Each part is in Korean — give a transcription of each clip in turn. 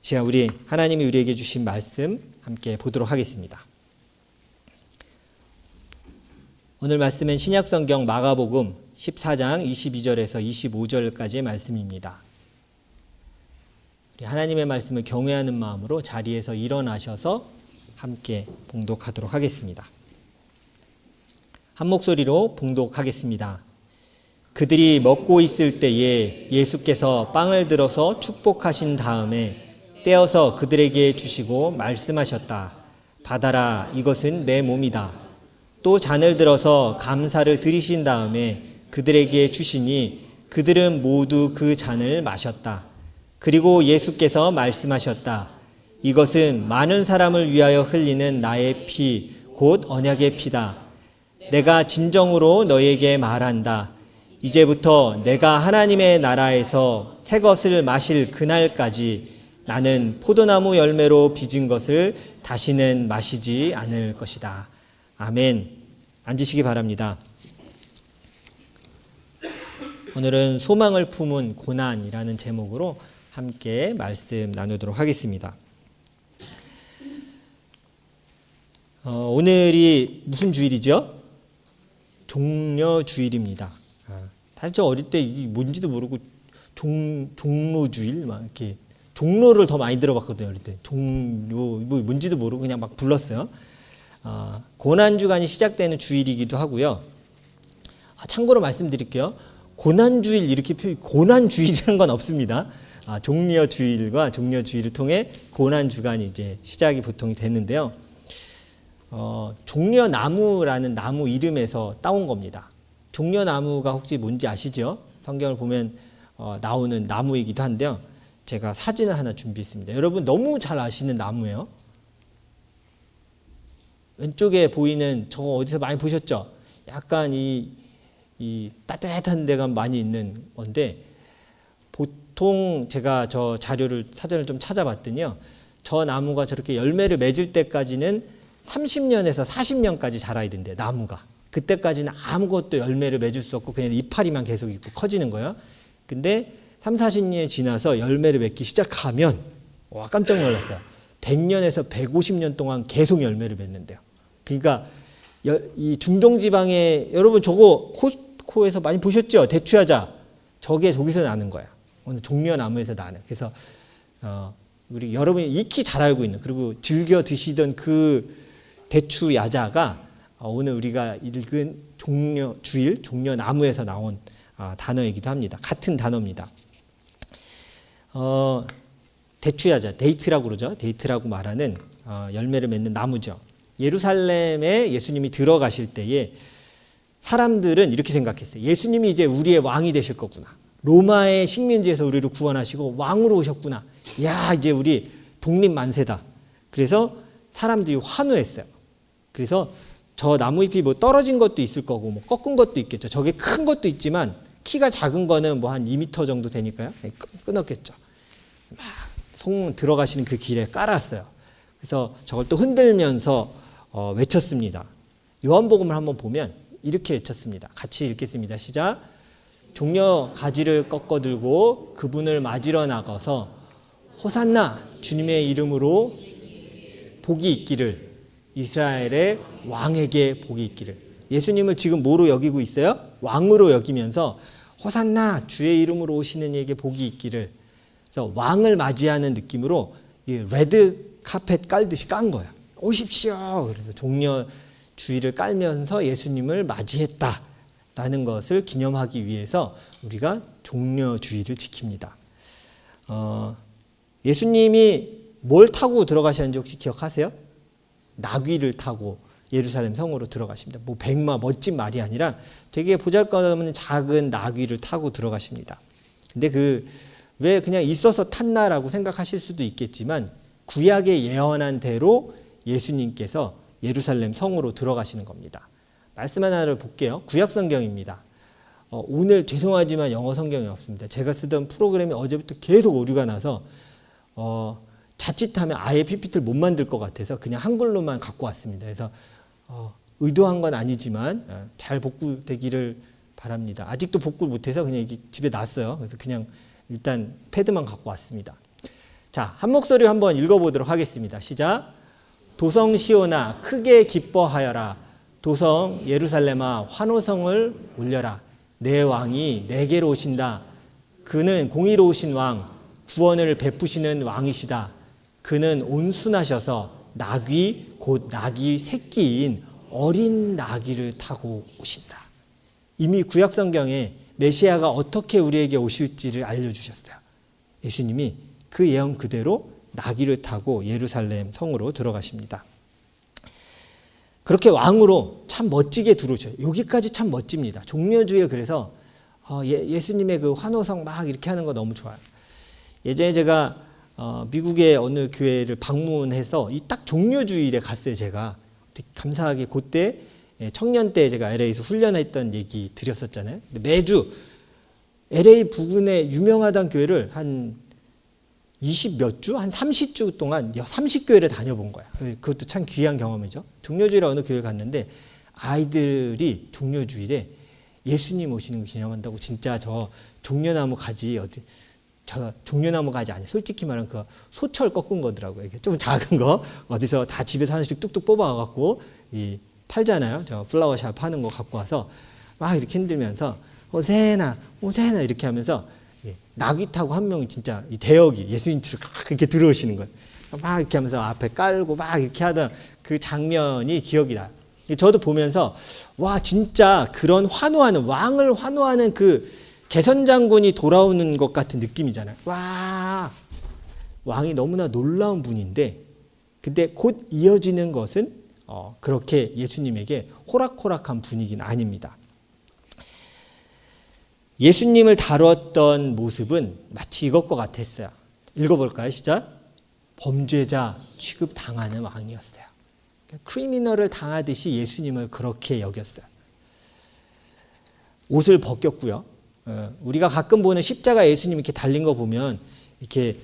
시간 우리 하나님이 우리에게 주신 말씀 함께 보도록 하겠습니다. 오늘 말씀은 신약성경 마가복음 14장 22절에서 25절까지의 말씀입니다. 하나님의 말씀을 경외하는 마음으로 자리에서 일어나셔서 함께 봉독하도록 하겠습니다. 한 목소리로 봉독하겠습니다. 그들이 먹고 있을 때에 예수께서 빵을 들어서 축복하신 다음에 떼어서 그들에게 주시고 말씀하셨다. 받아라, 이것은 내 몸이다. 또 잔을 들어서 감사를 드리신 다음에 그들에게 주시니 그들은 모두 그 잔을 마셨다. 그리고 예수께서 말씀하셨다. 이것은 많은 사람을 위하여 흘리는 나의 피, 곧 언약의 피다. 내가 진정으로 너희에게 말한다. 이제부터 내가 하나님의 나라에서 새 것을 마실 그날까지 나는 포도나무 열매로 빚은 것을 다시는 마시지 않을 것이다. 아멘. 앉으시기 바랍니다. 오늘은 소망을 품은 고난이라는 제목으로 함께 말씀 나누도록 하겠습니다. 오늘이 무슨 주일이죠? 종려주일입니다. 사실 저 어릴 때 이게 뭔지도 모르고 종로주일 막 이렇게 종로를 더 많이 들어봤거든요. 어릴 때 종료 뭐 뭔지도 모르고 그냥 막 불렀어요. 고난주간이 시작되는 주일이기도 하고요. 참고로 말씀드릴게요. 고난주일 이렇게 고난주일이라는 건 없습니다. 종려주일과 종려주일을 통해 고난주간이 이제 시작이 보통 됐는데요. 종려나무라는 나무 이름에서 따온 겁니다. 종려나무가 혹시 뭔지 아시죠? 성경을 보면 나오는 나무이기도 한데요. 제가 사진을 하나 준비했습니다. 여러분 너무 잘 아시는 나무예요. 왼쪽에 보이는 저거 어디서 많이 보셨죠? 약간 이 따뜻한 데가 많이 있는 건데 보통 제가 저 사전을 좀 찾아봤더니요. 저 나무가 저렇게 열매를 맺을 때까지는 30년에서 40년까지 자라야 된대요. 나무가. 그때까지는 아무것도 열매를 맺을 수 없고 그냥 이파리만 계속 있고 커지는 거예요. 근데 3, 40년이 지나서 열매를 맺기 시작하면 와 깜짝 놀랐어요. 100년에서 150년 동안 계속 열매를 맺는데요. 그러니까 이 중동지방에 여러분 저거 코스트코에서 많이 보셨죠? 대추야자. 저게 저기서 나는 거야. 오늘 종려나무에서 나는. 그래서 우리 여러분이 익히 잘 알고 있는 그리고 즐겨 드시던 그 대추야자가 오늘 우리가 읽은 종려나무에서 나온 단어이기도 합니다. 같은 단어입니다. 대추야자, 데이트라고 그러죠. 데이트라고 말하는 열매를 맺는 나무죠. 예루살렘에 예수님이 들어가실 때에 사람들은 이렇게 생각했어요. 예수님이 이제 우리의 왕이 되실 거구나. 로마의 식민지에서 우리를 구원하시고 왕으로 오셨구나. 야, 이제 우리 독립 만세다. 그래서 사람들이 환호했어요. 그래서 저 나무잎이 뭐 떨어진 것도 있을 거고 뭐 꺾은 것도 있겠죠. 저게 큰 것도 있지만 키가 작은 거는 뭐 한 2m 정도 되니까요. 끊었겠죠. 막 송 들어가시는 그 길에 깔았어요. 그래서 저걸 또 흔들면서 외쳤습니다. 요한복음을 한번 보면 이렇게 외쳤습니다. 같이 읽겠습니다. 시작. 종려 가지를 꺾어들고 그분을 맞으러 나가서 호산나 주님의 이름으로 복이 있기를 이스라엘의 왕에게 복이 있기를. 예수님을 지금 뭐로 여기고 있어요? 왕으로 여기면서 호산나 주의 이름으로 오시는 이에게 복이 있기를. 그래서 왕을 맞이하는 느낌으로 레드 카펫 깔듯이 깐 거예요. 오십시오. 그래서 종려 주의를 깔면서 예수님을 맞이했다라는 것을 기념하기 위해서 우리가 종려 주의를 지킵니다. 예수님이 뭘 타고 들어가셨는지 혹시 기억하세요? 나귀를 타고 예루살렘 성으로 들어가십니다. 뭐 백마 멋진 말이 아니라 되게 보잘것없는 작은 나귀를 타고 들어가십니다. 근데 왜 그냥 있어서 탔나라고 생각하실 수도 있겠지만 구약에 예언한 대로 예수님께서 예루살렘 성으로 들어가시는 겁니다. 말씀 하나를 볼게요. 구약 성경입니다. 오늘 죄송하지만 영어 성경이 없습니다. 제가 쓰던 프로그램이 어제부터 계속 오류가 나서 자칫하면 아예 PPT를 못 만들 것 같아서 그냥 한글로만 갖고 왔습니다. 그래서 의도한 건 아니지만 잘 복구되기를 바랍니다. 아직도 복구를 못해서 그냥 집에 놨어요. 그래서 그냥 일단 패드만 갖고 왔습니다. 자, 한 목소리로 한번 읽어보도록 하겠습니다. 시작. 도성 시온아 크게 기뻐하여라. 도성 예루살렘아 환호성을 울려라. 내 왕이 내게로 오신다. 그는 공의로우신 왕, 구원을 베푸시는 왕이시다. 그는 온순하셔서 나귀 곧 나귀 새끼인 어린 나귀를 타고 오신다. 이미 구약 성경에 메시아가 어떻게 우리에게 오실지를 알려주셨어요. 예수님이 그 예언 그대로 나귀를 타고 예루살렘 성으로 들어가십니다. 그렇게 왕으로 참 멋지게 들어오셔요. 여기까지 참 멋집니다. 종려주일 그래서 예수님의 그 환호성 막 이렇게 하는 거 너무 좋아요. 예전에 제가 미국의 어느 교회를 방문해서 이 딱 종려주일에 갔어요. 제가 감사하게 그때 청년 때 제가 LA에서 훈련했던 얘기 드렸었잖아요. 매주 LA 부근에 유명하던 교회를 한 20몇 주, 한 30주 동안 30교회를 다녀본 거야. 그것도 참 귀한 경험이죠. 종려주일에 어느 교회 갔는데 아이들이 종려주일에 예수님 오시는 거 기념한다고 진짜 저 종려나무 가지 어디 저 종려나무 가지 아니야. 솔직히 말하면 그 소철 꺾은 거더라고요. 이게 좀 작은 거 어디서 다 집에서 하나씩 뚝뚝 뽑아갖고 팔잖아요. 저 플라워샵 파는 거 갖고 와서 막 이렇게 흔들면서 오세나 오세나 이렇게 하면서 나귀 타고 한 명이 진짜 이 대역이 예수님처럼 이렇게 들어오시는 거예요. 막 이렇게 하면서 앞에 깔고 막 이렇게 하던 그 장면이 기억이 나요. 저도 보면서 와 진짜 그런 환호하는 왕을 환호하는 그 개선장군이 돌아오는 것 같은 느낌이잖아요. 와 왕이 너무나 놀라운 분인데 근데 곧 이어지는 것은 그렇게 예수님에게 호락호락한 분위기는 아닙니다. 예수님을 다뤘던 모습은 마치 이것과 같았어요. 읽어볼까요? 시작. 범죄자 취급당하는 왕이었어요. 크리미널을 당하듯이 예수님을 그렇게 여겼어요. 옷을 벗겼고요. 우리가 가끔 보는 십자가 예수님 이렇게 달린 거 보면 이렇게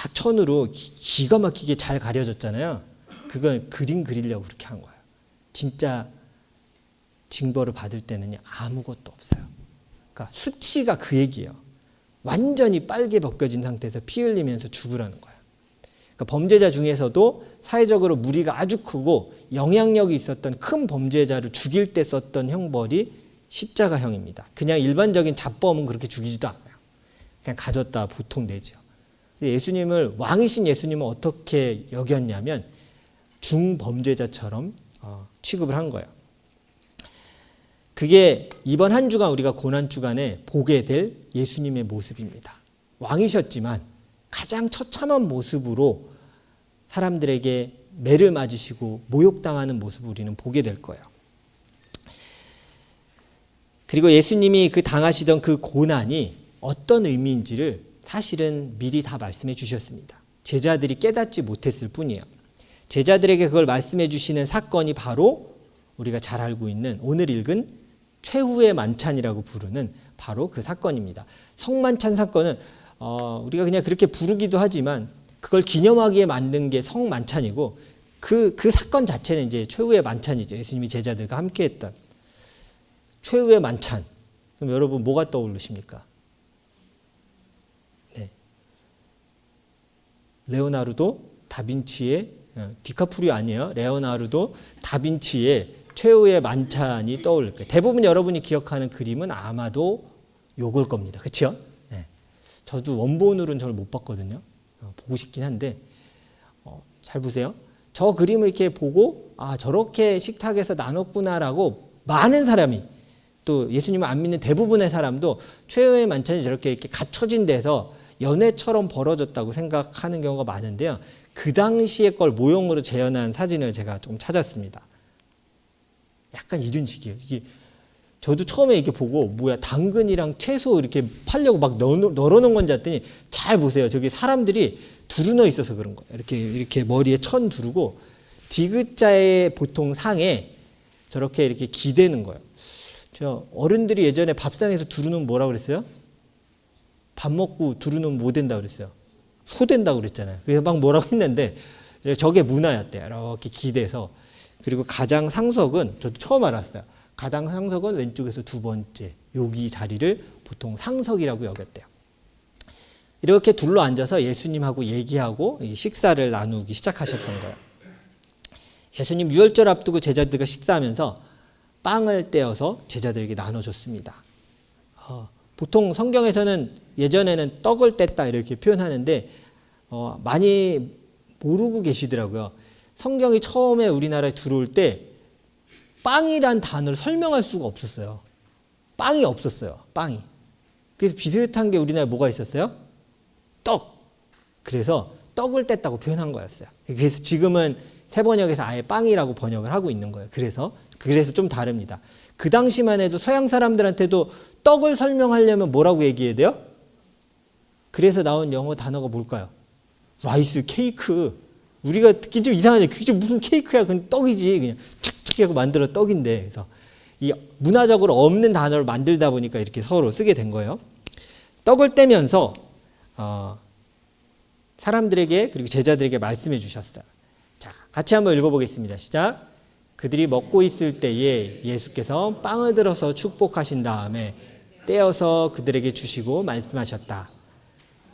약 천으로 기가 막히게 잘 가려졌잖아요. 그건 그림 그리려고 그렇게 한 거예요. 진짜 징벌을 받을 때는 아무것도 없어요. 그러니까 수치가 그 얘기예요. 완전히 빨개 벗겨진 상태에서 피 흘리면서 죽으라는 거예요. 그러니까 범죄자 중에서도 사회적으로 무리가 아주 크고 영향력이 있었던 큰 범죄자를 죽일 때 썼던 형벌이 십자가형입니다. 그냥 일반적인 잡범은 그렇게 죽이지도 않아요. 그냥 가졌다 보통 내죠. 예수님을 왕이신 예수님은 어떻게 여겼냐면 중범죄자처럼 취급을 한 거예요. 그게 이번 한 주간 우리가 고난주간에 보게 될 예수님의 모습입니다. 왕이셨지만 가장 처참한 모습으로 사람들에게 매를 맞으시고 모욕당하는 모습을 우리는 보게 될 거예요. 그리고 예수님이 그 당하시던 그 고난이 어떤 의미인지를 사실은 미리 다 말씀해 주셨습니다. 제자들이 깨닫지 못했을 뿐이에요. 제자들에게 그걸 말씀해 주시는 사건이 바로 우리가 잘 알고 있는 오늘 읽은 최후의 만찬이라고 부르는 바로 그 사건입니다. 성만찬 사건은 우리가 그냥 그렇게 부르기도 하지만 그걸 기념하기에 만든 게 성만찬이고 그 사건 자체는 이제 최후의 만찬이죠. 예수님이 제자들과 함께했던 최후의 만찬. 그럼 여러분 뭐가 떠오르십니까? 네. 레오나르도 다빈치의 디카프리오 아니에요. 레오나르도 다빈치의 최후의 만찬이 떠오를 거예요. 대부분 여러분이 기억하는 그림은 아마도 요걸 겁니다. 그렇죠? 네. 저도 원본으로는 잘 못 봤거든요. 보고 싶긴 한데 잘 보세요. 저 그림을 이렇게 보고 저렇게 식탁에서 나눴구나라고 많은 사람이 또 예수님을 안 믿는 대부분의 사람도 최후의 만찬이 저렇게 이렇게 갖춰진 데서 연회처럼 벌어졌다고 생각하는 경우가 많은데요. 그 당시의 걸 모형으로 재현한 사진을 제가 좀 찾았습니다. 약간 이런 식이에요. 이게 저도 처음에 이렇게 보고 뭐야 당근이랑 채소 이렇게 팔려고 막 널어놓은 건지 했더니 잘 보세요. 저기 사람들이 두루너 있어서 그런 거예요. 이렇게 머리에 천 두르고 디귿자의 보통 상에 저렇게 이렇게 기대는 거예요. 저 어른들이 예전에 밥상에서 두루는 뭐라고 그랬어요? 밥 먹고 두루는 뭐 된다고 그랬어요? 소 된다고 그랬잖아요. 그래서 막 뭐라고 했는데 저게 문화였대요. 이렇게 기대서. 그리고 가장 상석은 저도 처음 알았어요. 가장 상석은 왼쪽에서 두 번째 여기 자리를 보통 상석이라고 여겼대요. 이렇게 둘러 앉아서 예수님하고 얘기하고 식사를 나누기 시작하셨던 거예요. 예수님 유월절 앞두고 제자들과 식사하면서 빵을 떼어서 제자들에게 나눠줬습니다. 보통 성경에서는 예전에는 떡을 뗐다 이렇게 표현하는데 많이 모르고 계시더라고요. 성경이 처음에 우리나라에 들어올 때 빵이란 단어를 설명할 수가 없었어요. 빵이 없었어요. 빵이. 그래서 비슷한 게 우리나라에 뭐가 있었어요? 떡. 그래서 떡을 뗐다고 표현한 거였어요. 그래서 지금은 새 번역에서 아예 빵이라고 번역을 하고 있는 거예요. 그래서 좀 다릅니다. 그 당시만 해도 서양 사람들한테도 떡을 설명하려면 뭐라고 얘기해야 돼요? 그래서 나온 영어 단어가 뭘까요? 라이스, 케이크. 우리가 듣기 좀 이상하죠. 그게 무슨 케이크야? 그냥 떡이지. 그냥 착착 하고 만들어 떡인데. 그래서 이 문화적으로 없는 단어를 만들다 보니까 이렇게 서로 쓰게 된 거예요. 떡을 떼면서 사람들에게 그리고 제자들에게 말씀해 주셨어요. 자, 같이 한번 읽어보겠습니다. 시작. 그들이 먹고 있을 때에 예수께서 빵을 들어서 축복하신 다음에 떼어서 그들에게 주시고 말씀하셨다.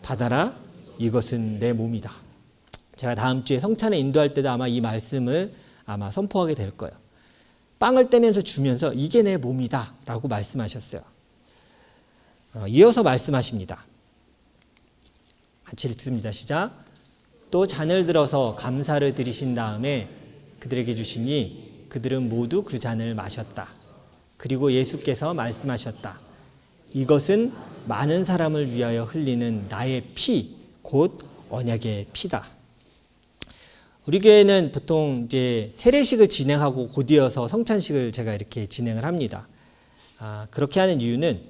받아라. 이것은 내 몸이다. 제가 다음 주에 성찬에 인도할 때도 아마 이 말씀을 아마 선포하게 될 거예요. 빵을 떼면서 주면서 이게 내 몸이다 라고 말씀하셨어요. 이어서 말씀하십니다. 같이 읽습니다. 시작. 또 잔을 들어서 감사를 드리신 다음에 그들에게 주시니 그들은 모두 그 잔을 마셨다. 그리고 예수께서 말씀하셨다. 이것은 많은 사람을 위하여 흘리는 나의 피, 곧 언약의 피다. 우리 교회는 보통 이제 세례식을 진행하고 곧이어서 성찬식을 제가 이렇게 진행을 합니다. 그렇게 하는 이유는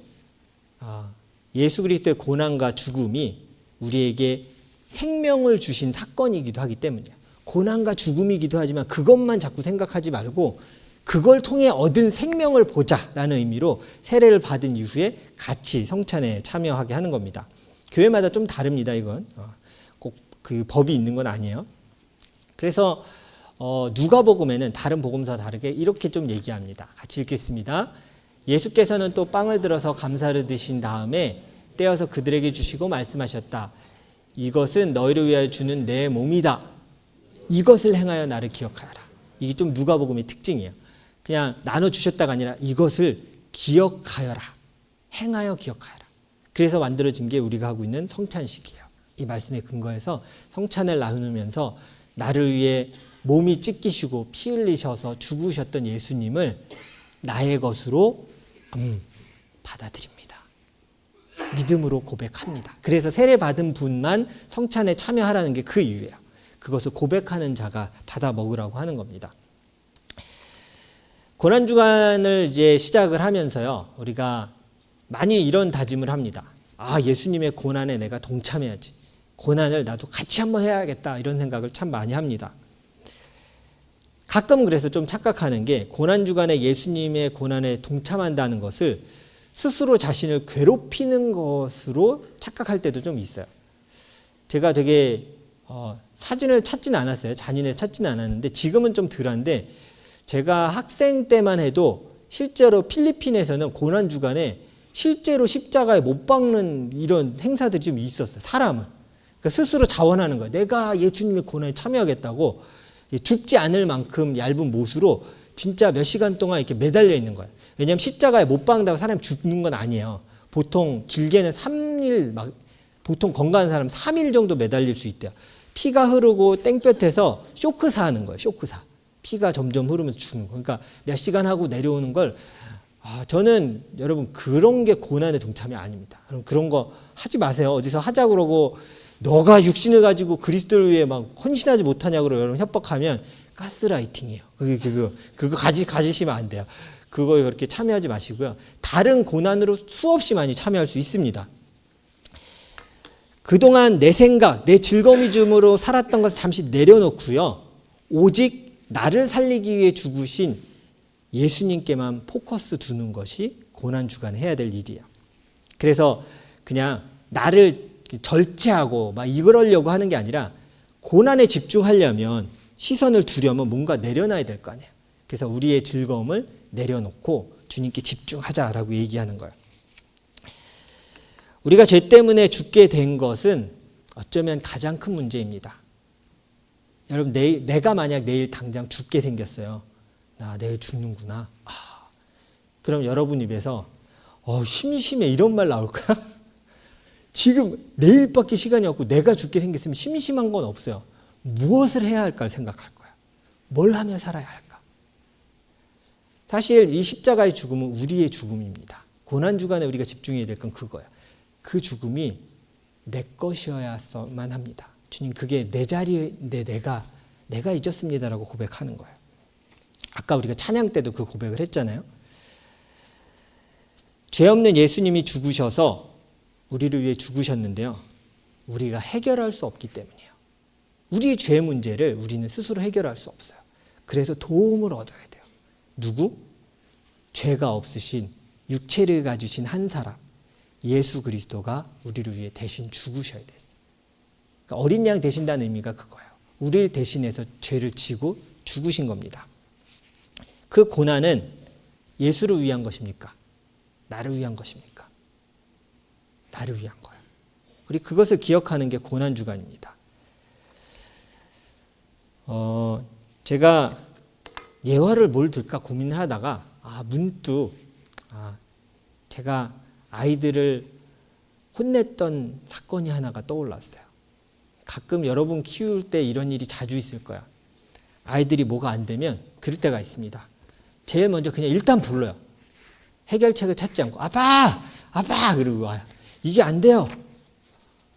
예수 그리스도의 고난과 죽음이 우리에게 생명을 주신 사건이기도 하기 때문이에요. 고난과 죽음이기도 하지만 그것만 자꾸 생각하지 말고 그걸 통해 얻은 생명을 보자라는 의미로 세례를 받은 이후에 같이 성찬에 참여하게 하는 겁니다. 교회마다 좀 다릅니다. 이건 꼭 그 법이 있는 건 아니에요. 그래서 누가복음에는 다른 복음서와 다르게 이렇게 좀 얘기합니다. 같이 읽겠습니다. 예수께서는 또 빵을 들어서 감사를 드신 다음에 떼어서 그들에게 주시고 말씀하셨다. 이것은 너희를 위하여 주는 내 몸이다. 이것을 행하여 나를 기억하여라. 이게 좀 누가복음의 특징이에요. 그냥 나눠주셨다가 아니라 이것을 기억하여라. 행하여 기억하여라. 그래서 만들어진 게 우리가 하고 있는 성찬식이에요. 이 말씀에 근거해서 성찬을 나누면서 나를 위해 몸이 찢기시고 피 흘리셔서 죽으셨던 예수님을 나의 것으로 받아들입니다. 믿음으로 고백합니다. 그래서 세례 받은 분만 성찬에 참여하라는 게 그 이유예요. 그것을 고백하는 자가 받아 먹으라고 하는 겁니다. 고난주간을 이제 시작을 하면서요, 우리가 많이 이런 다짐을 합니다. 예수님의 고난에 내가 동참해야지. 고난을 나도 같이 한번 해야겠다. 이런 생각을 참 많이 합니다. 가끔 그래서 좀 착각하는 게 고난주간에 예수님의 고난에 동참한다는 것을 스스로 자신을 괴롭히는 것으로 착각할 때도 좀 있어요. 제가 되게 사진을 찾지는 않았어요. 잔인에 찾지는 않았는데 지금은 좀 덜한데 제가 학생 때만 해도 실제로 필리핀에서는 고난주간에 실제로 십자가에 못 박는 이런 행사들이 좀 있었어요. 사람을. 그러니까 스스로 자원하는 거예요. 내가 예수님의 고난에 참여하겠다고 죽지 않을 만큼 얇은 못으로 진짜 몇 시간 동안 이렇게 매달려 있는 거예요. 왜냐하면 십자가에 못 박는다고 사람이 죽는 건 아니에요. 보통 길게는 3일, 보통 건강한 사람 3일 정도 매달릴 수 있대요. 피가 흐르고 땡볕에서 쇼크사 하는 거예요. 쇼크사. 피가 점점 흐르면서 죽는 거예요. 그러니까 몇 시간 하고 내려오는 걸 저는 여러분 그런 게 고난의 동참이 아닙니다. 그런 거 하지 마세요. 어디서 하자 그러고 너가 육신을 가지고 그리스도를 위해 막 헌신하지 못하냐고 여러분 협박하면 가스라이팅이에요. 그거 가지시면 안 돼요. 그거에 그렇게 참여하지 마시고요. 다른 고난으로 수없이 많이 참여할 수 있습니다. 그동안 내 생각, 내 즐거움 위주로 살았던 것을 잠시 내려놓고요. 오직 나를 살리기 위해 죽으신 예수님께만 포커스 두는 것이 고난주간에 해야 될 일이에요. 그래서 그냥 나를 절제하고 막 이러려고 하는 게 아니라 고난에 집중하려면 시선을 두려면 뭔가 내려놔야 될 거 아니에요. 그래서 우리의 즐거움을 내려놓고 주님께 집중하자라고 얘기하는 거예요. 우리가 죄 때문에 죽게 된 것은 어쩌면 가장 큰 문제입니다. 여러분, 내가 만약 내일 당장 죽게 생겼어요. 나 내일 죽는구나. 그럼 여러분 입에서 심심해 이런 말 나올까요? 지금 내일밖에 시간이 없고 내가 죽게 생겼으면 심심한 건 없어요. 무엇을 해야 할까를 생각할 거야. 뭘 하며 살아야 할까? 사실 이 십자가의 죽음은 우리의 죽음입니다. 고난주간에 우리가 집중해야 될 건 그거야. 그 죽음이 내 것이어야만 합니다. 주님, 그게 내 자리인데 내가 잊었습니다라고 고백하는 거예요. 아까 우리가 찬양 때도 그 고백을 했잖아요. 죄 없는 예수님이 죽으셔서 우리를 위해 죽으셨는데요. 우리가 해결할 수 없기 때문이에요. 우리의 죄 문제를 우리는 스스로 해결할 수 없어요. 그래서 도움을 얻어야 돼요. 누구? 죄가 없으신 육체를 가지신 한 사람, 예수 그리스도가 우리를 위해 대신 죽으셔야 돼요. 그러니까 어린 양 되신다는 의미가 그거예요. 우리를 대신해서 죄를 지고 죽으신 겁니다. 그 고난은 예수를 위한 것입니까? 나를 위한 것입니까? 나를 위한 거예요. 우리 그것을 기억하는 게 고난주간입니다. 제가 예화를 뭘 들까 고민을 하다가 문득 제가 아이들을 혼냈던 사건이 하나가 떠올랐어요. 가끔 여러분 키울 때 이런 일이 자주 있을 거야. 아이들이 뭐가 안 되면 그럴 때가 있습니다. 제일 먼저 그냥 일단 불러요. 해결책을 찾지 않고 아빠! 그러고 와요. 이게 안 돼요.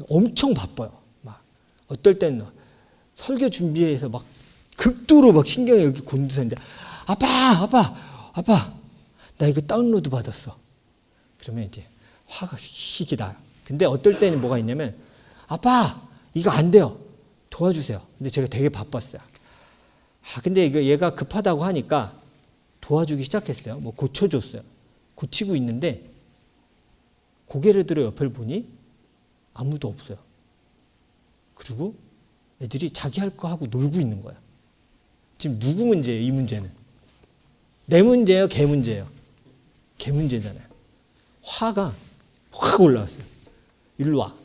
엄청 바빠요. 막 어떨 때는 설교 준비해서 막 극도로 막 신경이 여기 곤두서는데 아빠 나 이거 다운로드 받았어. 그러면 이제 화가 시기 나요. 근데 어떨 때는 뭐가 있냐면 아빠 이거 안 돼요. 도와주세요. 근데 제가 되게 바빴어요. 근데 이거 얘가 급하다고 하니까 도와주기 시작했어요. 뭐 고쳐줬어요. 고치고 있는데 고개를 들어 옆을 보니 아무도 없어요. 그리고 애들이 자기 할 거 하고 놀고 있는 거야. 지금 누구 문제예요? 이 문제는. 내 문제예요? 걔 문제예요? 걔 문제잖아요. 화가 확 올라왔어요. 일로 와.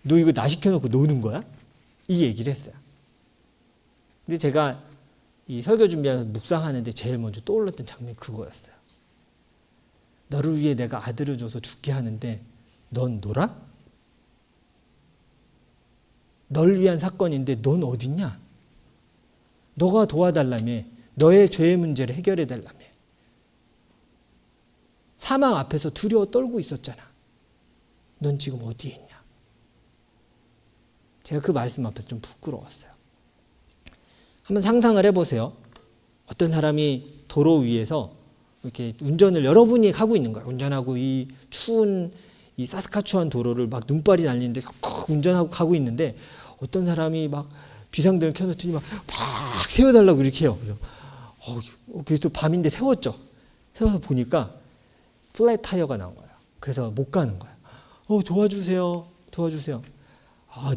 너 이거 나 시켜놓고 노는 거야? 이 얘기를 했어요. 근데 제가 이 설교 준비하면서 묵상하는데 제일 먼저 떠올랐던 장면이 그거였어요. 너를 위해 내가 아들을 줘서 죽게 하는데 넌 놀아? 널 위한 사건인데 넌 어딨냐? 너가 도와달라며. 너의 죄의 문제를 해결해 달라며. 사망 앞에서 두려워 떨고 있었잖아. 넌 지금 어디에 있냐? 제가 그 말씀 앞에서 좀 부끄러웠어요. 한번 상상을 해보세요. 어떤 사람이 도로 위에서 이렇게 운전을 여러분이 하고 있는 거예요. 운전하고 이 추운 이 사스카추안 도로를 막 눈발이 날리는데 운전하고 가고 있는데 어떤 사람이 막 비상등을 켜놓더니 막 세워달라고 이렇게 해요. 그래서 또 밤인데 세웠죠. 세워서 보니까 플랫 타이어가 나온 거예요. 그래서 못 가는 거예요. 도와주세요.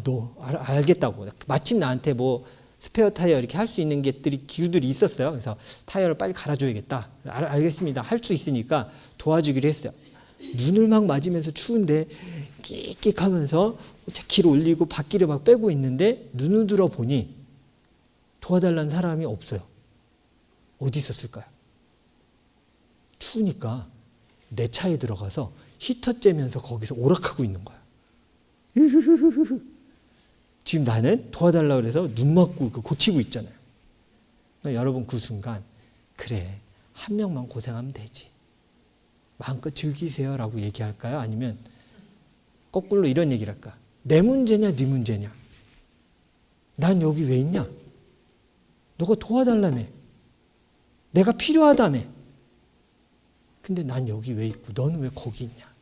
너 알겠다고. 마침 나한테 뭐 스페어 타이어 이렇게 할 수 있는 기구들이 있었어요. 그래서 타이어를 빨리 갈아줘야겠다. 알겠습니다. 할 수 있으니까 도와주기로 했어요. 눈을 막 맞으면서 추운데 끽끽하면서 재키를 올리고 바퀴를 막 빼고 있는데 눈을 들어 보니 도와달라는 사람이 없어요. 어디 있었을까요? 추우니까 내 차에 들어가서 히터 쬐면서 거기서 오락하고 있는 거야. 지금 나는 도와달라고 해서 눈 맞고 고치고 있잖아요. 그러니까 여러분 그 순간 그래 한 명만 고생하면 되지. 마음껏 즐기세요라고 얘기할까요? 아니면 거꾸로 이런 얘기를 할까? 내 문제냐 네 문제냐? 난 여기 왜 있냐? 너가 도와달라며. 내가 필요하다며. 근데 난 여기 왜 있고 너는 왜 거기 있냐?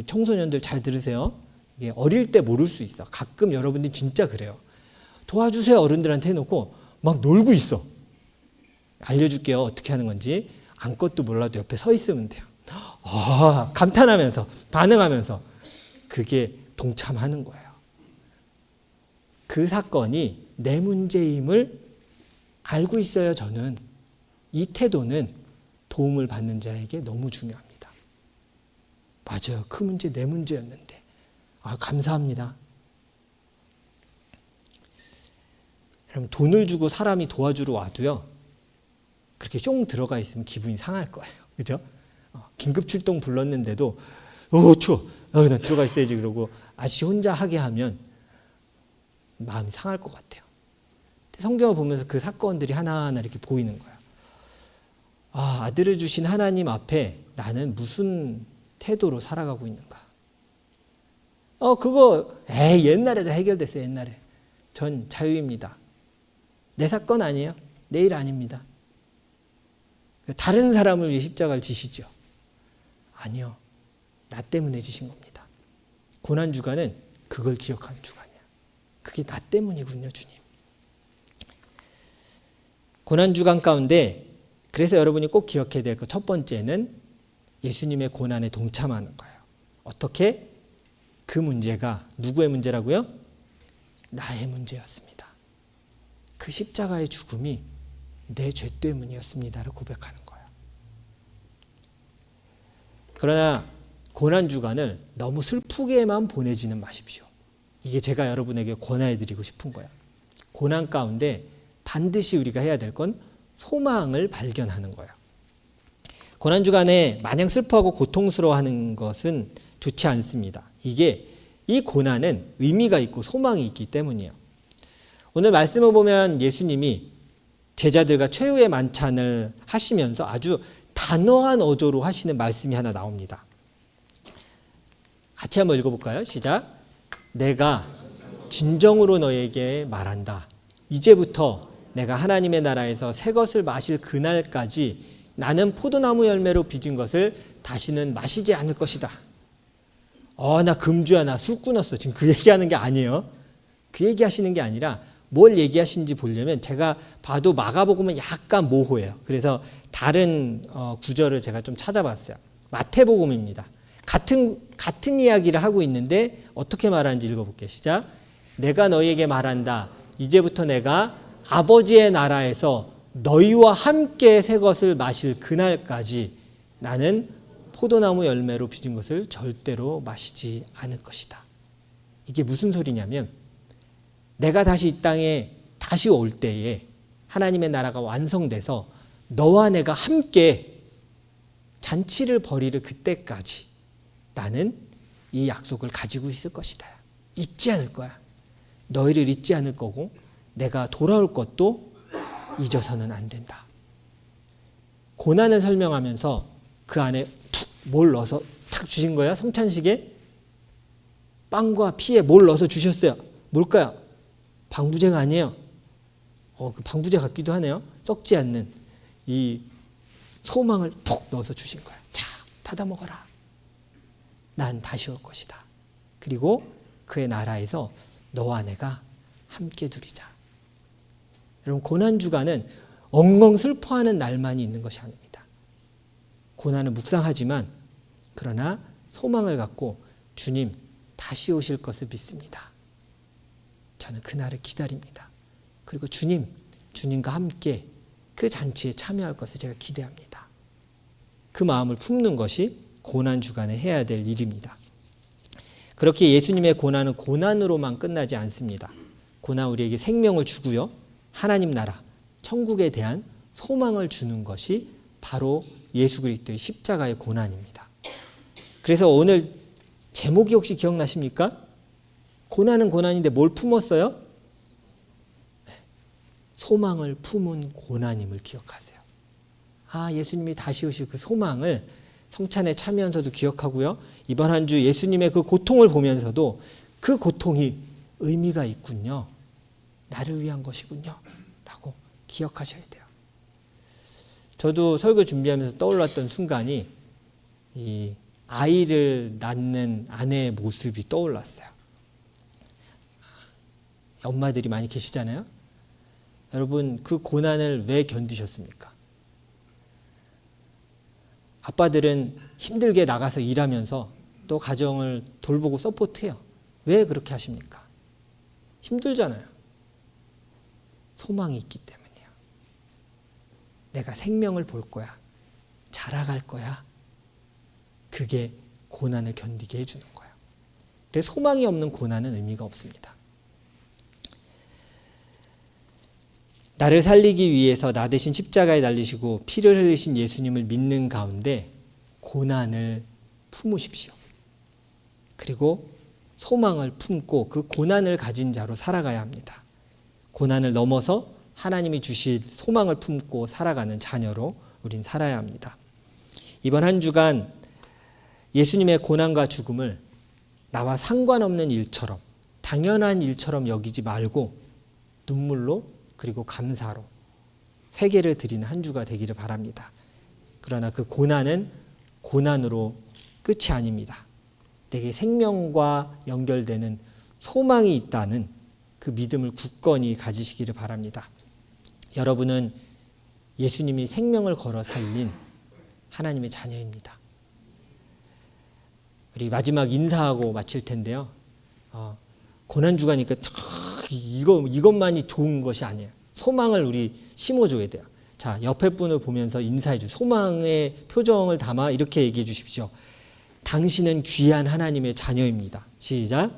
청소년들 잘 들으세요. 이게 어릴 때 모를 수 있어. 가끔 여러분들이 진짜 그래요. 도와주세요 어른들한테 해놓고 막 놀고 있어. 알려줄게요. 어떻게 하는 건지. 아무것도 몰라도 옆에 서 있으면 돼요. 감탄하면서 반응하면서 그게 동참하는 거예요. 그 사건이 내 문제임을 알고 있어야 저는 이 태도는 도움을 받는 자에게 너무 중요합니다. 맞아요. 그 문제 내 문제였는데. 감사합니다. 여러분, 돈을 주고 사람이 도와주러 와도요, 그렇게 쫑 들어가 있으면 기분이 상할 거예요. 그죠? 긴급 출동 불렀는데도 추워. 난 들어가 있어야지 그러고 아저씨 혼자 하게 하면 마음이 상할 것 같아요. 성경을 보면서 그 사건들이 하나하나 이렇게 보이는 거예요. 아들을 주신 하나님 앞에 나는 무슨 태도로 살아가고 있는가? 그거 옛날에 다 해결됐어요. 옛날에. 전 자유입니다. 내 사건 아니에요. 내 일 아닙니다. 다른 사람을 위해 십자가를 지시죠. 아니요. 나 때문에 지신 겁니다. 고난주간은 그걸 기억하는 주간이야. 그게 나 때문이군요, 주님. 고난주간 가운데 그래서 여러분이 꼭 기억해야 될 것 첫 번째는 예수님의 고난에 동참하는 거예요. 어떻게? 그 문제가 누구의 문제라고요? 나의 문제였습니다. 그 십자가의 죽음이 내 죄 때문이었습니다를 고백하는 거예요. 그러나 고난주간을 너무 슬프게만 보내지는 마십시오. 이게 제가 여러분에게 권해드리고 싶은 거예요. 고난 가운데 반드시 우리가 해야 될 건 소망을 발견하는 거예요. 고난주간에 마냥 슬퍼하고 고통스러워하는 것은 좋지 않습니다. 이 고난은 의미가 있고 소망이 있기 때문이에요. 오늘 말씀을 보면 예수님이 제자들과 최후의 만찬을 하시면서 아주 단호한 어조로 하시는 말씀이 하나 나옵니다. 같이 한번 읽어볼까요? 시작. 내가 진정으로 너에게 말한다. 이제부터 내가 하나님의 나라에서 새 것을 마실 그날까지 나는 포도나무 열매로 빚은 것을 다시는 마시지 않을 것이다. 나 금주야, 나 술 끊었어. 지금 그 얘기하는 게 아니에요. 그 얘기하시는 게 아니라 뭘 얘기하시는지 보려면 제가 봐도 마가복음은 약간 모호해요. 그래서 다른 구절을 제가 좀 찾아봤어요. 마태복음입니다. 같은 이야기를 하고 있는데 어떻게 말하는지 읽어볼게요. 시작. 내가 너희에게 말한다. 이제부터 내가 아버지의 나라에서 너희와 함께 새 것을 마실 그날까지 나는 포도나무 열매로 빚은 것을 절대로 마시지 않을 것이다. 이게 무슨 소리냐면 내가 다시 이 땅에 다시 올 때에 하나님의 나라가 완성돼서 너와 내가 함께 잔치를 벌이를 그때까지 나는 이 약속을 가지고 있을 것이다. 잊지 않을 거야. 너희를 잊지 않을 거고 내가 돌아올 것도 잊어서는 안 된다. 고난을 설명하면서 그 안에 툭 뭘 넣어서 탁 주신 거야. 성찬식에 빵과 피에 뭘 넣어서 주셨어요. 뭘까요? 방부제가 아니에요. 그 방부제 같기도 하네요. 썩지 않는 이 소망을 푹 넣어서 주신 거야. 자, 받아 먹어라. 난 다시 올 것이다. 그리고 그의 나라에서 너와 내가 함께 누리자. 여러분, 고난주간은 엉엉 슬퍼하는 날만이 있는 것이 아닙니다. 고난은 묵상하지만 그러나 소망을 갖고 주님 다시 오실 것을 믿습니다. 저는 그날을 기다립니다. 그리고 주님과 함께 그 잔치에 참여할 것을 제가 기대합니다. 그 마음을 품는 것이 고난주간에 해야 될 일입니다. 그렇게 예수님의 고난은 고난으로만 끝나지 않습니다. 고난 우리에게 생명을 주고요. 하나님 나라, 천국에 대한 소망을 주는 것이 바로 예수 그리스도의 십자가의 고난입니다. 그래서 오늘 제목이 혹시 기억나십니까? 고난은 고난인데 뭘 품었어요? 소망을 품은 고난임을 기억하세요. 예수님이 다시 오실 그 소망을 성찬에 참여하면서도 기억하고요. 이번 한 주 예수님의 그 고통을 보면서도 그 고통이 의미가 있군요. 나를 위한 것이군요. 라고 기억하셔야 돼요. 저도 설교 준비하면서 떠올랐던 순간이 이 아이를 낳는 아내의 모습이 떠올랐어요. 엄마들이 많이 계시잖아요. 여러분, 그 고난을 왜 견디셨습니까? 아빠들은 힘들게 나가서 일하면서 또 가정을 돌보고 서포트해요. 왜 그렇게 하십니까? 힘들잖아요. 소망이 있기 때문이에요. 내가 생명을 볼 거야. 자라갈 거야. 그게 고난을 견디게 해주는 거예요. 그래서 소망이 없는 고난은 의미가 없습니다. 나를 살리기 위해서 나 대신 십자가에 달리시고 피를 흘리신 예수님을 믿는 가운데 고난을 품으십시오. 그리고 소망을 품고 그 고난을 가진 자로 살아가야 합니다. 고난을 넘어서 하나님이 주실 소망을 품고 살아가는 자녀로 우린 살아야 합니다. 이번 한 주간 예수님의 고난과 죽음을 나와 상관없는 일처럼, 당연한 일처럼 여기지 말고 눈물로 그리고 감사로 회개를 드리는 한 주가 되기를 바랍니다. 그러나 그 고난은 고난으로 끝이 아닙니다. 내게 생명과 연결되는 소망이 있다는 그 믿음을 굳건히 가지시기를 바랍니다. 여러분은 예수님이 생명을 걸어 살린 하나님의 자녀입니다. 우리 마지막 인사하고 마칠 텐데요. 고난주가니까 이것만이 좋은 것이 아니에요. 소망을 우리 심어줘야 돼요. 자, 옆에 분을 보면서 인사해 주세요. 소망의 표정을 담아 이렇게 얘기해 주십시오. 당신은 귀한 하나님의 자녀입니다. 시작.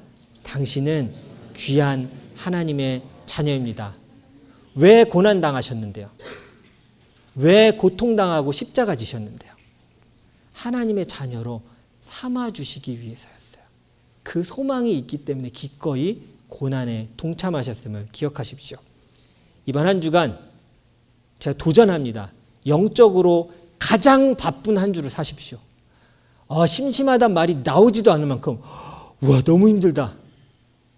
당신은 귀한 하나님의 자녀입니다. 왜 고난당하셨는데요? 왜 고통당하고 십자가 지셨는데요? 하나님의 자녀로 삼아주시기 위해서였어요. 그 소망이 있기 때문에 기꺼이 고난에 동참하셨음을 기억하십시오. 이번 한 주간 제가 도전합니다. 영적으로 가장 바쁜 한 주를 사십시오. 심심하단 말이 나오지도 않을 만큼 와 너무 힘들다.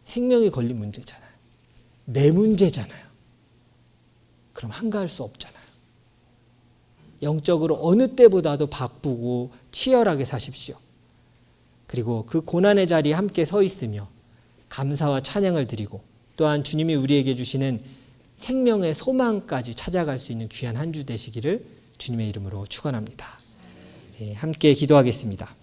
생명이 걸린 문제잖아요. 내 문제잖아요. 그럼 한가할 수 없잖아요. 영적으로 어느 때보다도 바쁘고 치열하게 사십시오. 그리고 그 고난의 자리에 함께 서 있으며 감사와 찬양을 드리고 또한 주님이 우리에게 주시는 생명의 소망까지 찾아갈 수 있는 귀한 한 주 되시기를 주님의 이름으로 축원합니다. 함께 기도하겠습니다.